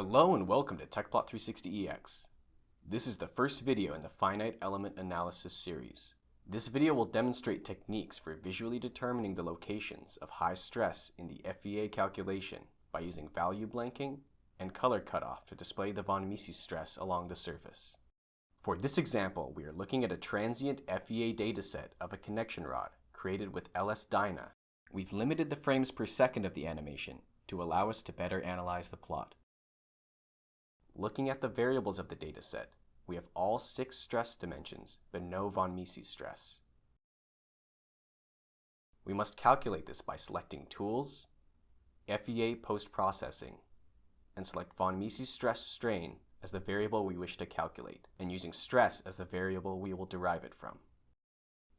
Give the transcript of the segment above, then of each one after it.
Hello and welcome to TechPlot360EX. This is the first video in the Finite Element Analysis series. This video will demonstrate techniques for visually determining the locations of high stress in the FEA calculation by using value blanking and color cutoff to display the von Mises stress along the surface. For this example, we are looking at a transient FEA dataset of a connection rod created with LS-DYNA. We've limited the frames per second of the animation to allow us to better analyze the plot. Looking at the variables of the dataset, we have all 6 stress dimensions, but no von Mises stress. We must calculate this by selecting Tools, FEA Post-Processing, and select von Mises stress strain as the variable we wish to calculate, and using stress as the variable we will derive it from.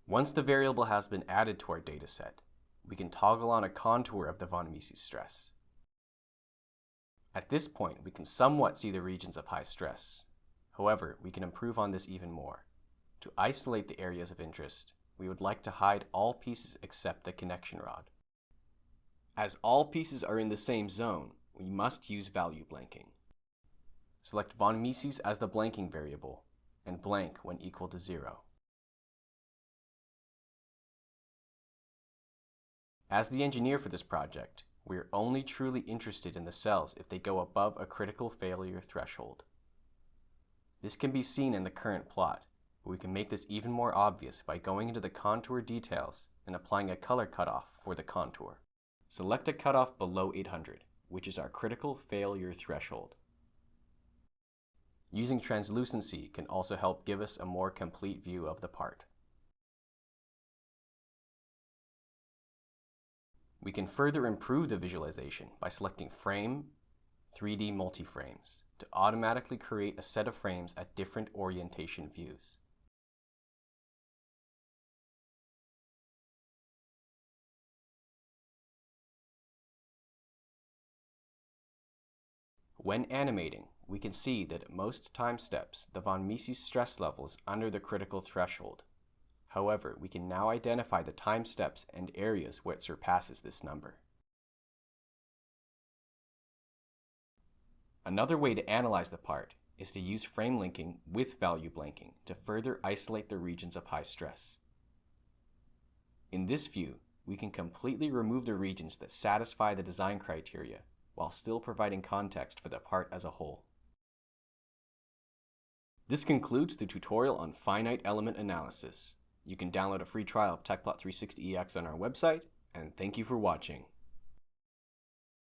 Once the variable has been added to our dataset, we can toggle on a contour of the von Mises stress. At this point, we can somewhat see the regions of high stress. However, we can improve on this even more. To isolate the areas of interest, we would like to hide all pieces except the connection rod. As all pieces are in the same zone, we must use value blanking. Select von Mises as the blanking variable, and blank when equal to 0. As the engineer for this project, we are only truly interested in the cells if they go above a critical failure threshold. This can be seen in the current plot, but we can make this even more obvious by going into the contour details and applying a color cutoff for the contour. Select a cutoff below 800, which is our critical failure threshold. Using translucency can also help give us a more complete view of the part. We can further improve the visualization by selecting Frame, 3D Multiframes to automatically create a set of frames at different orientation views. When animating, we can see that at most time steps, the von Mises stress level is under the critical threshold. However, we can now identify the time steps and areas where it surpasses this number. Another way to analyze the part is to use frame linking with value blanking to further isolate the regions of high stress. In this view, we can completely remove the regions that satisfy the design criteria while still providing context for the part as a whole. This concludes the tutorial on finite element analysis. You can download a free trial of TechPlot360EX on our website, and thank you for watching.